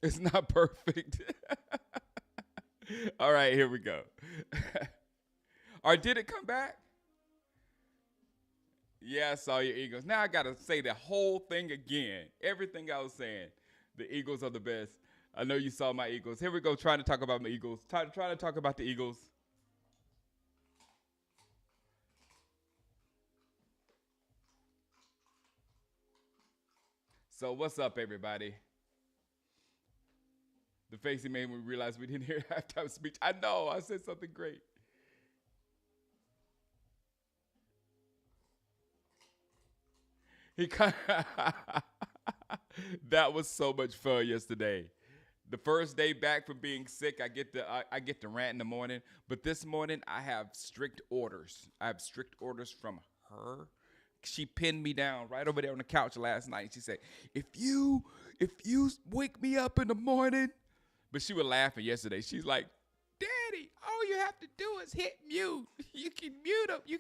It's not perfect. All right, here we go. Or did it come back? Yeah, I saw your Eagles. Now I gotta say the whole thing again. Everything I was saying. The Eagles are the best. I know you saw my Eagles. Here we go, trying to talk about my Eagles. Trying to talk about the Eagles. So what's up, everybody? The face he made when we realized we didn't hear halftime speech. I know I said something great. He kind that was so much fun yesterday. The first day back from being sick, I get to rant in the morning. But this morning, I have strict orders. I have strict orders from her. She pinned me down right over there on the couch last night. She said, "If you wake me up in the morning," but she was laughing yesterday. She's like, "Daddy, all you have to do is hit mute. You can mute him. You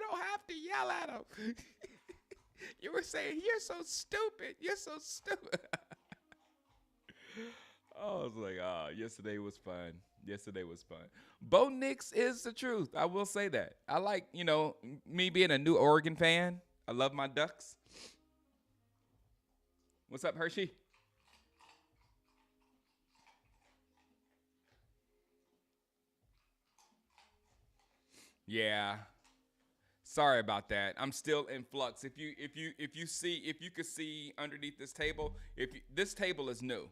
don't have to yell at him." You were saying, "You're so stupid. You're so stupid." I was like, yesterday was fun. Yesterday was fun. Bo Nix is the truth. I will say that. I like, me being a New Oregon fan. I love my Ducks. What's up, Hershey? Yeah. Sorry about that. I'm still in flux. If you could see underneath this table, this table is new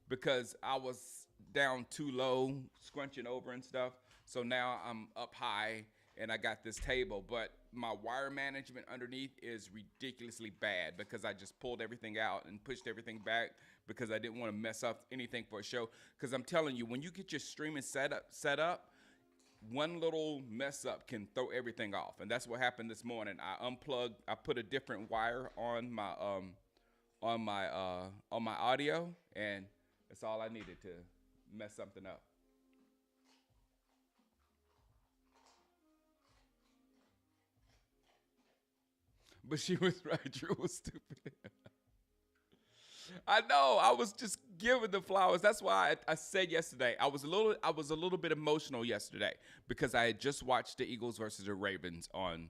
because I was down too low, scrunching over and stuff. So now I'm up high and I got this table, but my wire management underneath is ridiculously bad because I just pulled everything out and pushed everything back because I didn't want to mess up anything for a show. Because I'm telling you, when you get your streaming set up, one little mess up can throw everything off, and that's what happened this morning. I unplugged. I put a different wire on my audio, and that's all I needed to mess something up. But she was right. Drew was stupid. I know. I was just giving the flowers. That's why I said yesterday. I was a little bit emotional yesterday because I had just watched the Eagles versus the Ravens on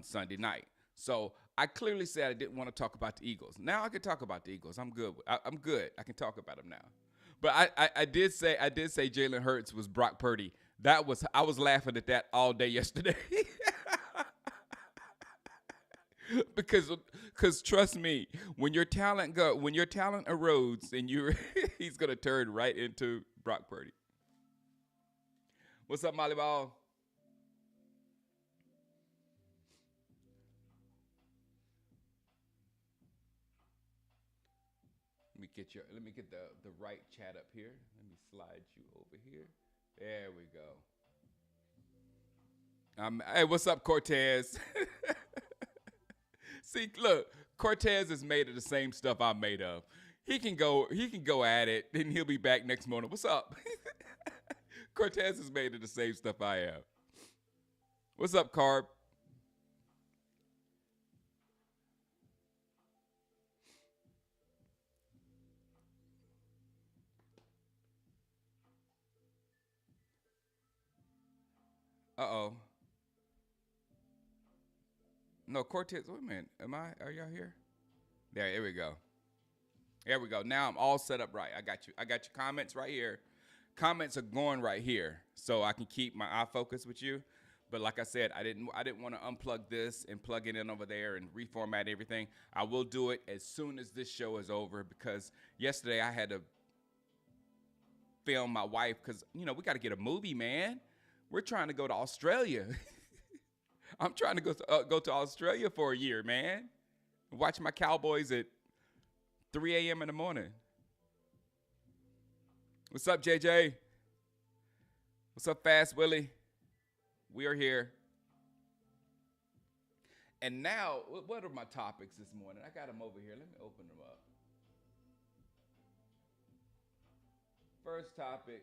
Sunday night. So I clearly said I didn't want to talk about the Eagles. Now I can talk about the Eagles. I'm good. I'm good. I can talk about them now. But I did say Jalen Hurts was Brock Purdy. I was laughing at that all day yesterday. because because trust me, when your talent erodes and you he's gonna turn right into Brock Purdy. What's up, Molly Ball? Let me get the right chat up here. Let me slide you over here. There we go. Hey, what's up, Cortez? See, look, Cortez is made of the same stuff I'm made of. He can go at it, then he'll be back next morning. What's up? Cortez is made of the same stuff I am. What's up, Carb? Uh oh. No, Cortez. Wait a minute. Are y'all here? There. Here we go. There we go. Now I'm all set up right. I got you. I got your comments right here. Comments are going right here, so I can keep my eye focus with you. But like I said, I didn't want to unplug this and plug it in over there and reformat everything. I will do it as soon as this show is over because yesterday I had to film my wife because we got to get a movie, man. We're trying to go to Australia. I'm trying to go to Australia for a year, man. Watch my Cowboys at 3 a.m. in the morning. What's up, JJ? What's up, Fast Willie? We are here. And now, what are my topics this morning? I got them over here. Let me open them up. First topic,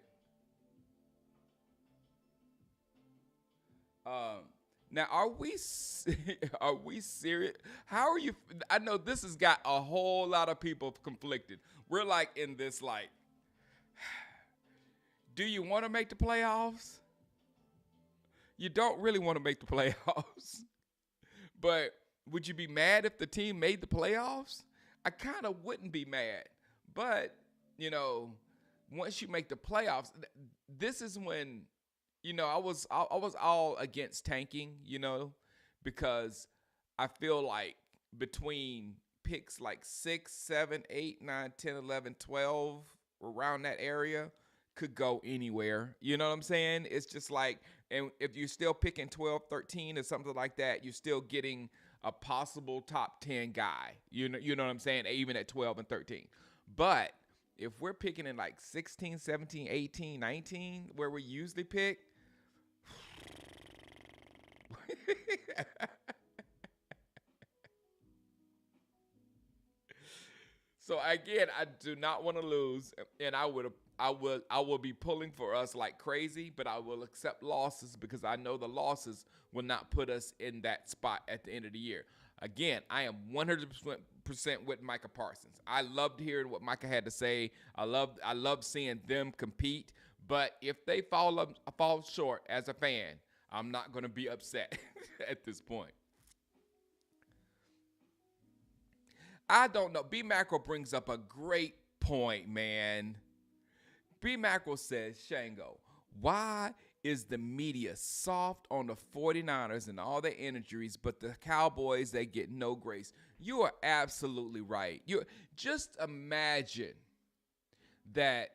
um, Now, are we serious? How are you? I know this has got a whole lot of people conflicted. We're like in this like, do you want to make the playoffs? You don't really want to make the playoffs, but would you be mad if the team made the playoffs? I kind of wouldn't be mad, but you know, once you make the playoffs, this is when I was all against tanking, because I feel like between picks like 6, 7, 8, 9, 10, 11, 12, around that area could go anywhere. You know what I'm saying? It's just like, and if you're still picking 12, 13, or something like that, you're still getting a possible top 10 guy. You know what I'm saying? Even at 12 and 13. But if we're picking in like 16, 17, 18, 19, where we usually pick, so again, I do not want to lose, and I will be pulling for us like crazy, but I will accept losses because I know the losses will not put us in that spot at the end of the year. Again, I am 100% with Micah Parsons. I loved hearing what Micah had to say. I loved seeing them compete. But if they fall short as a fan, I'm not going to be upset at this point. I don't know. B Macro brings up a great point, man. B Macro says, Shango, why is the media soft on the 49ers and all their injuries, but the Cowboys, they get no grace? You are absolutely right. You just imagine that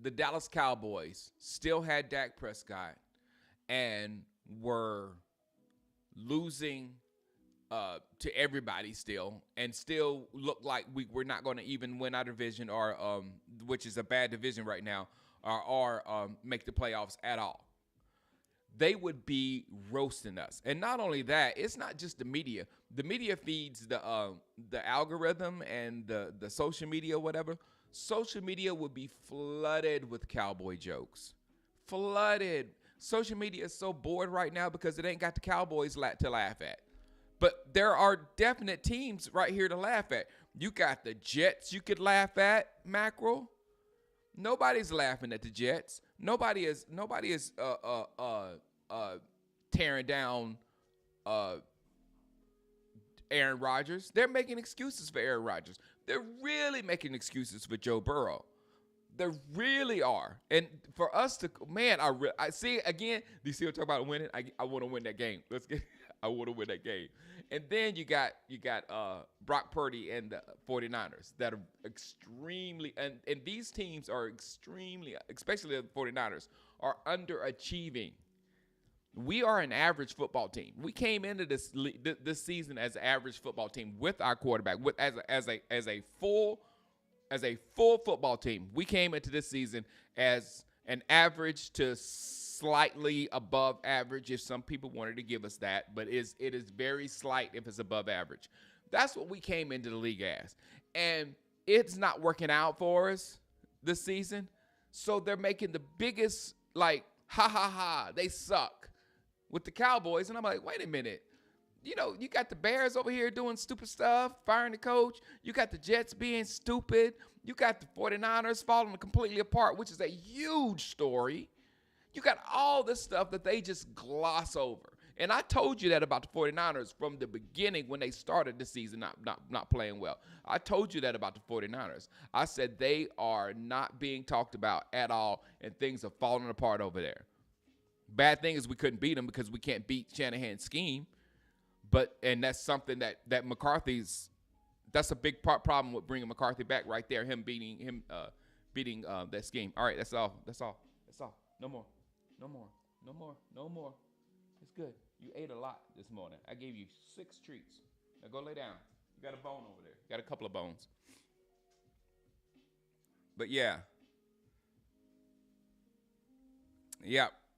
the Dallas Cowboys still had Dak Prescott and were losing to everybody still, and still look like we're not going to even win our division, or which is a bad division right now, or make the playoffs at all. They would be roasting us. And not only that, it's not just the media. The media feeds the algorithm and the social media, whatever. Social media would be flooded with cowboy jokes. Flooded. Social media is so bored right now because it ain't got the Cowboys to laugh at. But there are definite teams right here to laugh at. You got the Jets you could laugh at, Mackerel. Nobody's laughing at the Jets. Nobody is tearing down uh, Aaron Rodgers. They're making excuses for Aaron Rodgers. They're really making excuses for Joe Burrow. They really are. And for us to, man, I see again. Do you see what I'm talking about winning? I want to win that game. Let's get. I want to win that game. And then you got Brock Purdy and the 49ers that are extremely, and these teams are extremely, especially the 49ers, are underachieving. We are an average football team. We came into this season as an average football team with our quarterback, with as a full football team. We came into this season as an average to slightly above average, if some people wanted to give us that, but it is very slight if it's above average. That's what we came into the league as. And it's not working out for us this season. So they're making the biggest, like, ha ha ha, they suck with the Cowboys. And I'm like, wait a minute. You got the Bears over here doing stupid stuff, firing the coach. You got the Jets being stupid. You got the 49ers falling completely apart, which is a huge story. You got all this stuff that they just gloss over. And I told you that about the 49ers from the beginning when they started the season not playing well. I told you that about the 49ers. I said they are not being talked about at all, and things are falling apart over there. Bad thing is we couldn't beat them because we can't beat Shanahan's scheme. And that's something that McCarthy's, that's a big problem with bringing McCarthy back right there, him beating that scheme. All right, that's all. No more. It's good. You ate a lot this morning. I gave you 6 treats. Now go lay down. You got a bone over there. You got a couple of bones. But yeah.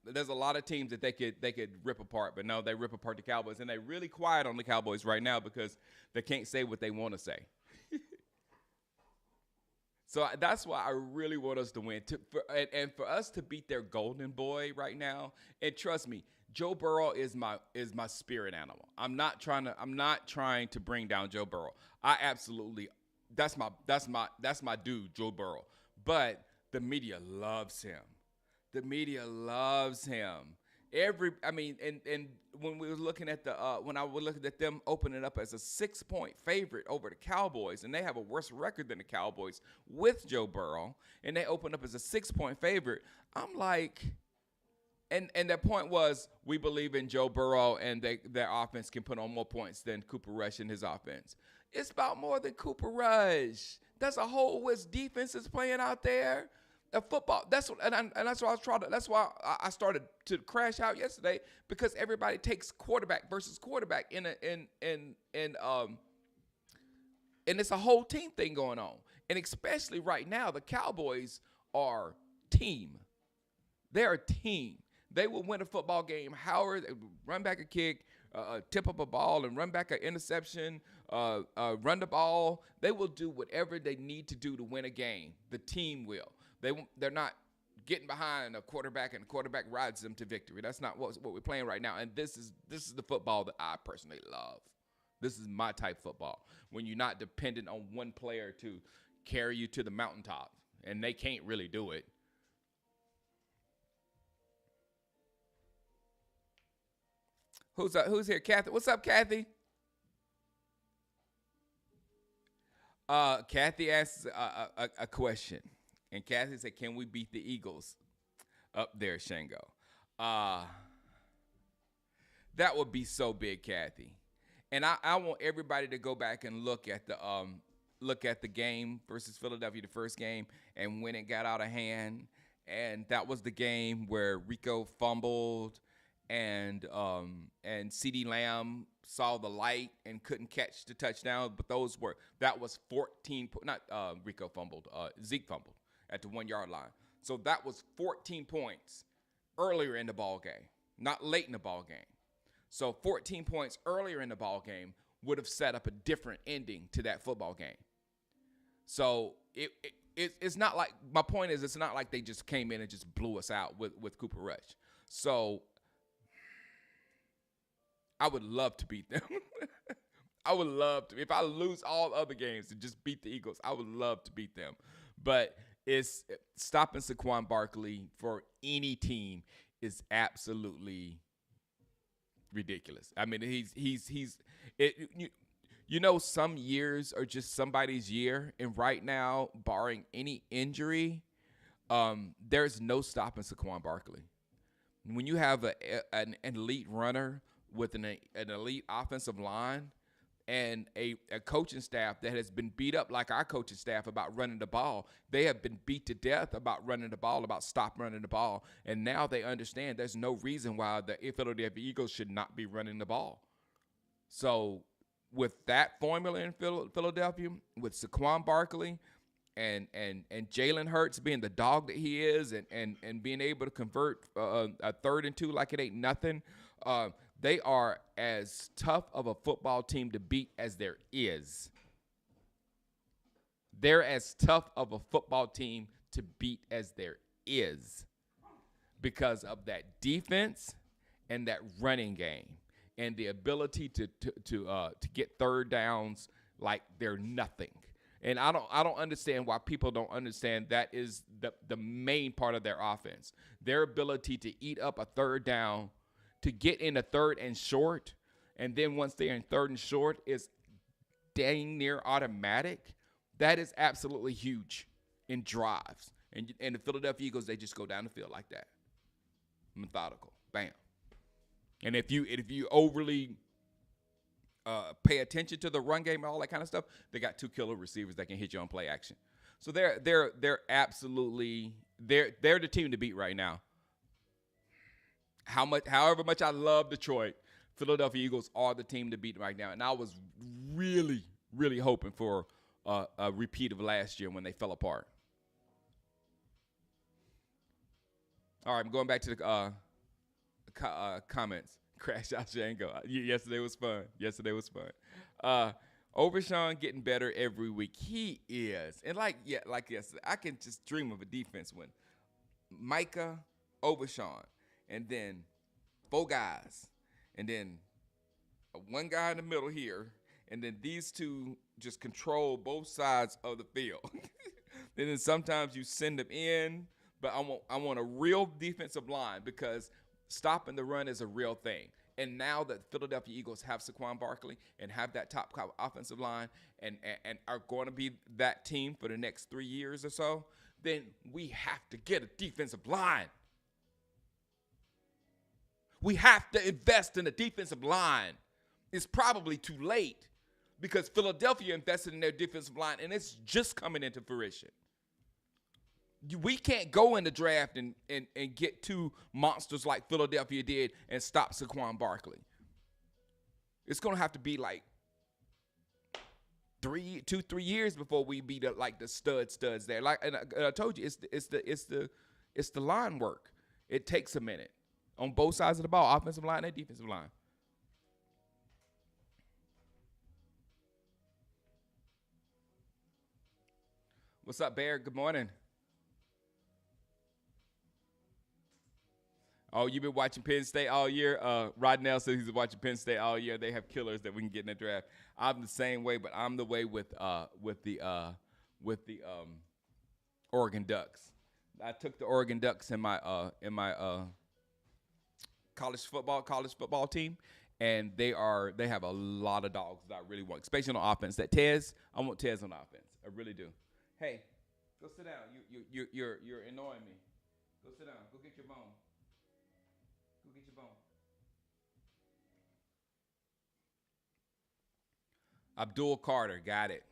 There's a lot of teams that they could rip apart, but no, they rip apart the Cowboys, and they're really quiet on the Cowboys right now because they can't say what they want to say. So that's why I really want us to win, and for us to beat their golden boy right now. And trust me, Joe Burrow is my spirit animal. I'm not trying to bring down Joe Burrow. I absolutely that's my dude, Joe Burrow. But the media loves him. The media loves him. And when we were looking at when I was looking at them opening up as a 6 point favorite over the Cowboys, and they have a worse record than the Cowboys with Joe Burrow, and they opened up as a 6 point favorite. I'm like, and their point was, we believe in Joe Burrow, and their offense can put on more points than Cooper Rush and his offense. It's about more than Cooper Rush. That's a whole West defense is playing out there. A football. That's what, and that's why I was trying to. That's why I started to crash out yesterday, because everybody takes quarterback versus quarterback and it's a whole team thing going on. And especially right now, the Cowboys are team. They're a team. They will win a football game. Howard run back a kick, tip up a ball, and run back an interception, run the ball. They will do whatever they need to do to win a game. The team will. They're not getting behind a quarterback and the quarterback rides them to victory. That's not what we're playing right now. And this is the football that I personally love. This is my type of football. When you're not dependent on one player to carry you to the mountaintop, and they can't really do it. Who's here? Kathy. What's up, Kathy? Kathy asked a question. And Kathy said, "Can we beat the Eagles up there, Shango?" Uh, that would be so big, Kathy. And I want everybody to go back and look at the game versus Philadelphia, the first game, and when it got out of hand. And that was the game where Rico fumbled, and CeeDee Lamb saw the light and couldn't catch the touchdown. But that was 14. Not Rico fumbled. Zeke fumbled at the 1 yard line. So that was 14 points earlier in the ball game, not late in the ball game. So 14 points earlier in the ball game would have set up a different ending to that football game. So it's not like, my point is, it's not like they just came in and just blew us out with Cooper Rush. So I would love to beat them. I would love to. If I lose all other games to just beat the Eagles, I would love to beat them. But it's stopping Saquon Barkley for any team is absolutely ridiculous. I mean, some years are just somebody's year, and right now, barring any injury, there's no stopping Saquon Barkley. When you have an elite runner with an elite offensive line and a coaching staff that has been beat up like our coaching staff about running the ball. They have been beat to death about running the ball, about stop running the ball. And now they understand there's no reason why the Philadelphia Eagles should not be running the ball. So with that formula in Philadelphia, with Saquon Barkley and Jalen Hurts being the dog that he is, and being able to convert a 3rd and 2 like it ain't nothing, they are as tough of a football team to beat as there is. They're as tough of a football team to beat as there is, because of that defense and that running game and the ability to get third downs like they're nothing. And I don't understand why people don't understand that is the main part of their offense. Their ability to eat up a third down, to get in a 3rd and short, and then once they're in 3rd and short is dang near automatic. That is absolutely huge in drives. And the Philadelphia Eagles, they just go down the field like that. Methodical. Bam. And if you overly pay attention to the run game and all that kind of stuff, they got 2 killer receivers that can hit you on play action. So they're absolutely they're the team to beat right now. However much I love Detroit, Philadelphia Eagles are the team to beat right now. And I was really, really hoping for a repeat of last year when they fell apart. All right, I'm going back to the comments. Crash out Shango. Yesterday was fun. Overshawn getting better every week. He is. And like yesterday, I can just dream of a defense when Micah, Overshawn, and then four guys, and then one guy in the middle here, and then these two just control both sides of the field. And then sometimes you send them in, but I want a real defensive line because stopping the run is a real thing. And now that Philadelphia Eagles have Saquon Barkley and have that top offensive line and are going to be that team for the next 3 years or so, then we have to get a defensive line. We have to invest in a defensive line. It's probably too late because Philadelphia invested in their defensive line and it's just coming into fruition. We can't go in the draft and get two monsters like Philadelphia did and stop Saquon Barkley. It's going to have to be like 3 years before we be the studs there. Like and I told you, it's the line work. It takes a minute on both sides of the ball, offensive line and defensive line. What's up, Bear? Good morning. Oh, you've been watching Penn State all year? Rodnell says he's watching Penn State all year. They have killers that we can get in the draft. I'm the same way, but I'm the way with the Oregon Ducks. I took the Oregon Ducks in my college football team, and they have a lot of dogs that I really want, especially on offense. I want Tez on offense. I really do. Hey, go sit down. You're annoying me. Go sit down. Go get your bone. Go get your bone. Abdul Carter, got it.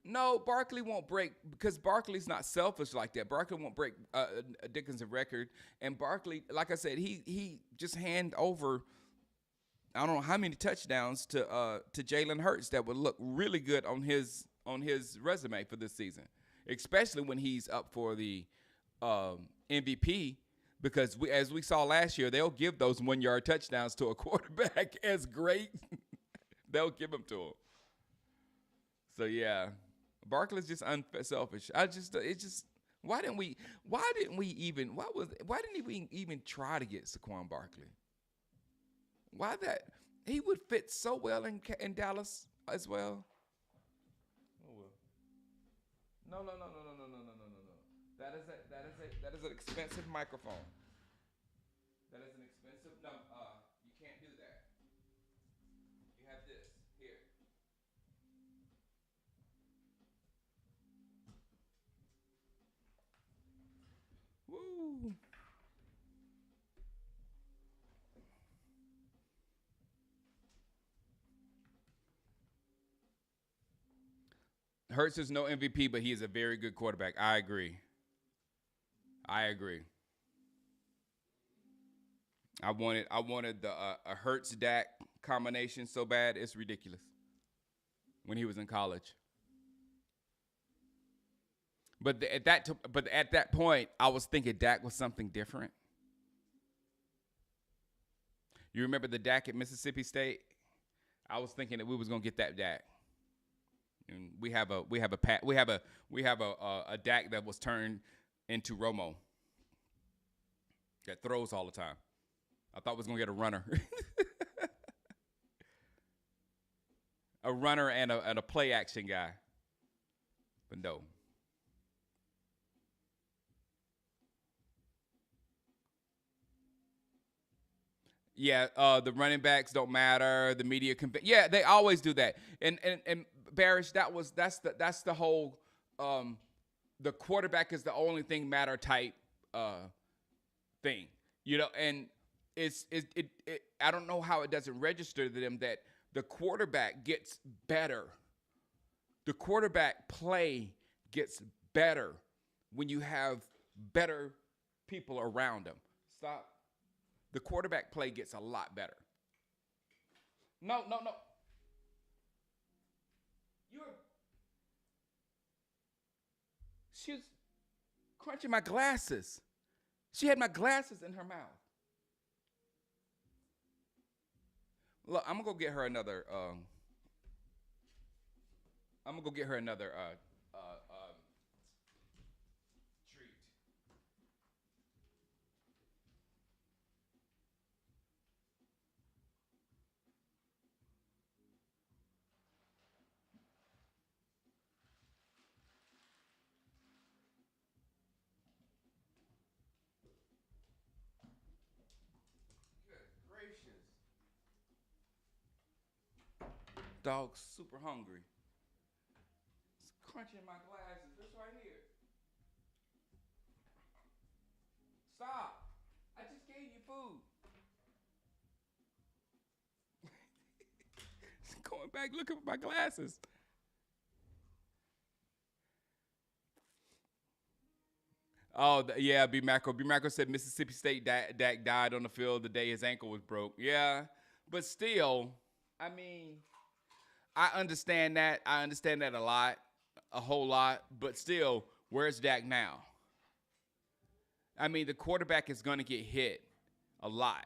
No, Barkley won't break because Barkley's not selfish like that. Barkley won't break a Dickinson record, and Barkley, like I said, he just hand over. I don't know how many touchdowns to Jalen Hurts that would look really good on his resume for this season, especially when he's up for the MVP. Because as we saw last year, they'll give those 1 yard touchdowns to a quarterback as great. They'll give them to him. So yeah, Barkley's just unselfish. Why didn't we even try to get Saquon Barkley? Why that he would fit so well in Dallas as well. Oh well. No. That is an expensive microphone. That is an expensive no. You can't do that. You have this here. Woo. Hurts is no MVP, but he is a very good quarterback. I agree. I agree. I wanted the a Hurts Dak combination so bad it's ridiculous. When he was in college, but at that point, I was thinking Dak was something different. You remember the Dak at Mississippi State? I was thinking that we was gonna get that Dak. And we have a Dak that was turned into Romo that throws all the time. I thought we was gonna get a runner, a runner and a play action guy, but no. Yeah, the running backs don't matter. The media yeah, they always do that. And Barish, that's the whole the quarterback is the only thing matter type thing, and I don't know how it doesn't register to them that the quarterback gets better. The quarterback play gets better when you have better people around him. Stop. The quarterback play gets a lot better. No. You're She was crunching my glasses. She had my glasses in her mouth. Look, I'm gonna go get her another. I'm gonna go get her another treat. Good gracious, dog's super hungry. It's crunching my glasses. This right here. Stop! I just gave you food. Going back looking for my glasses. Oh yeah, B Macro. B Macro said Mississippi State Dak died on the field the day his ankle was broke. Yeah, but still, I mean, I understand that. I understand that a lot, a whole lot. But still, where's Dak now? I mean, the quarterback is going to get hit a lot,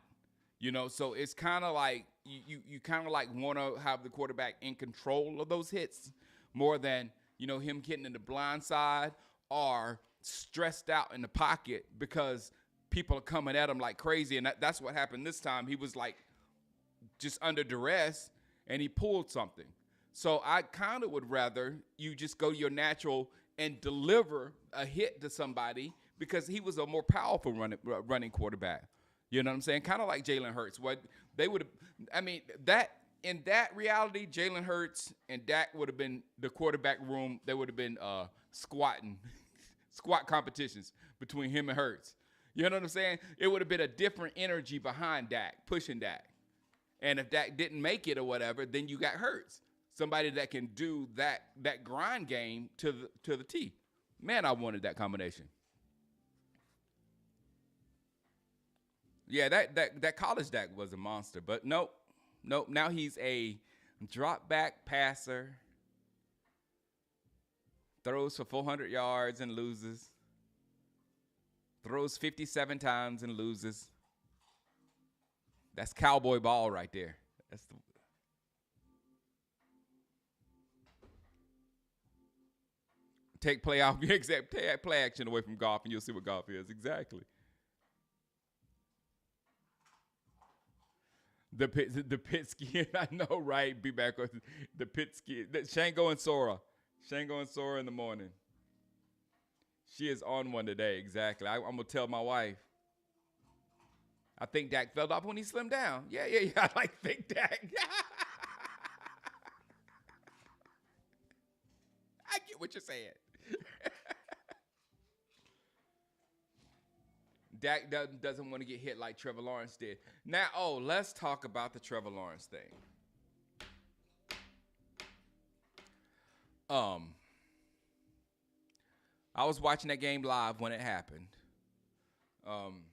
So it's kind of like you kind of like want to have the quarterback in control of those hits more than him getting in the blind side or stressed out in the pocket because people are coming at him like crazy, and that's what happened this time. He was like just under duress and he pulled something. So I kind of would rather you just go your natural and deliver a hit to somebody because he was a more powerful running quarterback. You know what I'm saying? Kind of like Jalen Hurts. What they would have, I mean, that in that reality, Jalen Hurts and Dak would have been the quarterback room. They would have been squatting, squat competitions between him and Hurts. You know what I'm saying? It would have been a different energy behind Dak, pushing Dak. And if Dak didn't make it or whatever, then you got Hurts, somebody that can do that grind game to the T. Man, I wanted that combination. Yeah, that college Dak was a monster, but nope, nope. Now he's a drop back passer, throws for 400 yards and loses, throws 57 times and loses. That's cowboy ball right there. That's the take play off, exact play action away from golf, and you'll see what golf is exactly. The pit ski, I know, right? Be back with the pit ski. Shango and Sora, Shango and Sora in the morning. She is on one today, exactly. I'm gonna tell my wife. I think Dak fell off when he slimmed down. Yeah, yeah, yeah. I like think Dak. I get what you're saying. Dak doesn't want to get hit like Trevor Lawrence did. Now, let's talk about the Trevor Lawrence thing. Um, I was watching that game live when it happened. Um,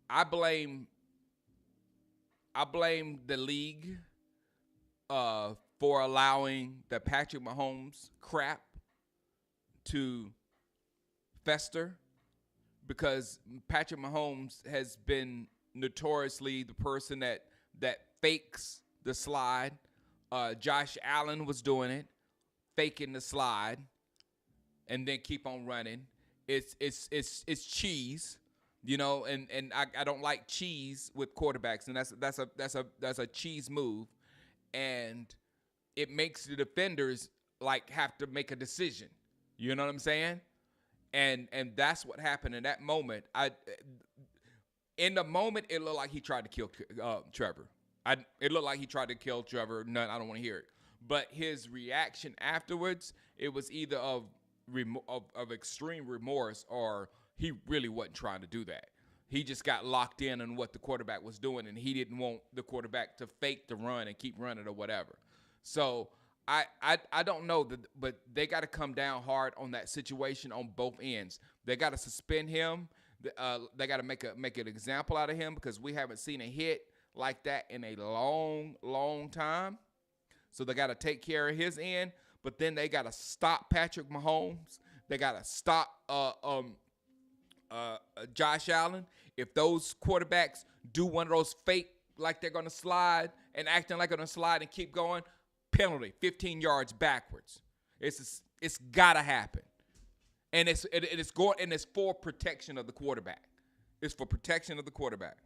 I blame I blame the league for allowing the Patrick Mahomes crap to fester because Patrick Mahomes has been notoriously the person that fakes the slide. Josh Allen was doing it, faking the slide, and then keep on running. It's cheese, and I don't like cheese with quarterbacks, and that's a cheese move, and it makes the defenders like have to make a decision. You know what I'm saying? And that's what happened in that moment. In the moment it looked like he tried to kill Trevor. It looked like he tried to kill Trevor. None, I don't want to hear it. But his reaction afterwards, it was either of extreme remorse or he really wasn't trying to do that. He just got locked in on what the quarterback was doing, and he didn't want the quarterback to fake the run and keep running or whatever. So I don't know, but they got to come down hard on that situation on both ends. They got to suspend him. They got to make an example out of him because we haven't seen a hit like that in a long, long time. So they got to take care of his end, but then they got to stop Patrick Mahomes. They got to stop Josh Allen. If those quarterbacks do one of those fake, like they're going to slide and acting like they're going to slide and keep going, penalty, 15 yards backwards. It's got to happen. And it's for protection of the quarterback. It's for protection of the quarterback.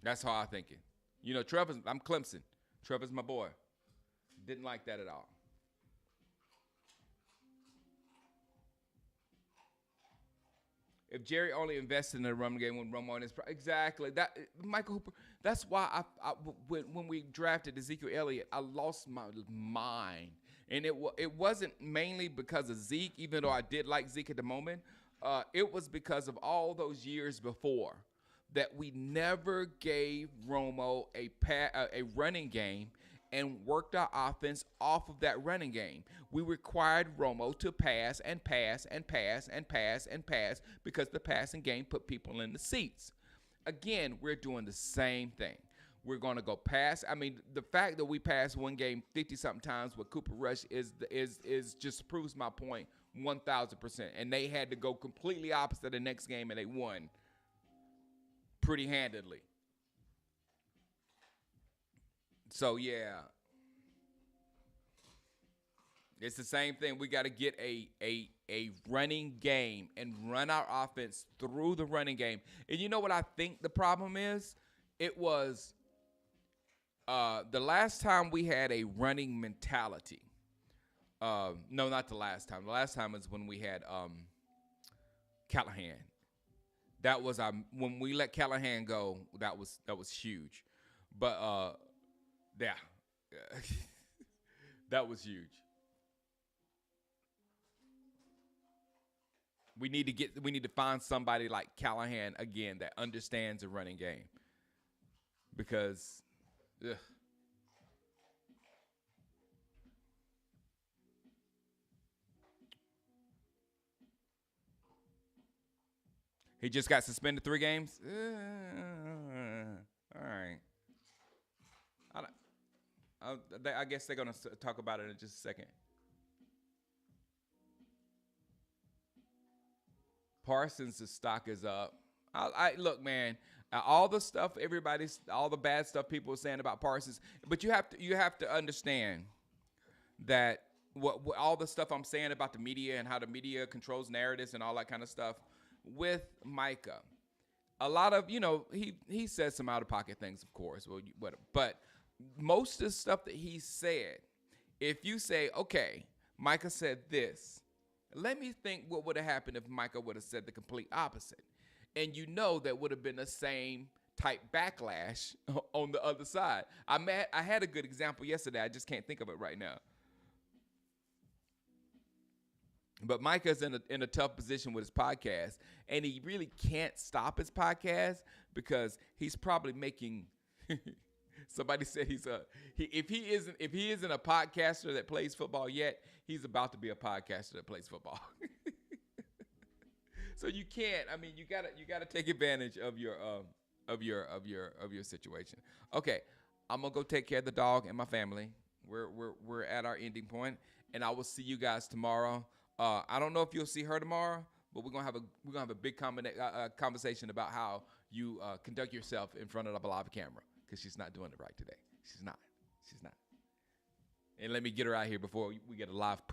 That's how I think it. I'm Clemson. Trevor's my boy. Didn't like that at all. If Jerry only invested in the run game when Romo and his exactly that Michael Hooper. That's why when we drafted Ezekiel Elliott, I lost my mind, and it wasn't mainly because of Zeke, even though I did like Zeke at the moment. It was because of all those years before that we never gave Romo a running game and worked our offense off of that running game. We required Romo to pass and pass and pass and pass and pass because the passing game put people in the seats. Again, we're doing the same thing. We're going to go pass. I mean, the fact that we passed one game 50-something times with Cooper Rush is just proves my point 1,000%. And they had to go completely opposite the next game, and they won pretty handedly. So, yeah. It's the same thing. We got to get a running game and run our offense through the running game. And you know what I think the problem is? It was the last time we had a running mentality. No, not the last time. The last time is when we had Callahan. That was when we let Callahan go. That was huge. But yeah, that was huge. We need to find somebody like Callahan again that understands the running game. Because ugh. He just got suspended 3 games. All right. I guess they're gonna talk about it in just a second. Parsons' stock is up. I look, man. All the stuff, all the bad stuff people are saying about Parsons, but you have to understand that what all the stuff I'm saying about the media and how the media controls narratives and all that kind of stuff with Micah. A lot of he says some out of pocket things, of course. But most of the stuff that he said, if you say, okay, Micah said this, let me think what would have happened if Micah would have said the complete opposite. And that would have been the same type backlash on the other side. I had a good example yesterday. I just can't think of it right now. But Micah's in a tough position with his podcast, and he really can't stop his podcast because he's probably making. Somebody said if he isn't a podcaster that plays football yet, he's about to be a podcaster that plays football. So you can't. I mean, you gotta take advantage of your situation. Okay, I'm gonna go take care of the dog and my family. We're at our ending point, and I will see you guys tomorrow. I don't know if you'll see her tomorrow, but we're gonna have a big conversation about how you conduct yourself in front of a live camera because she's not doing it right today. She's not. And let me get her out here before we get a live poop.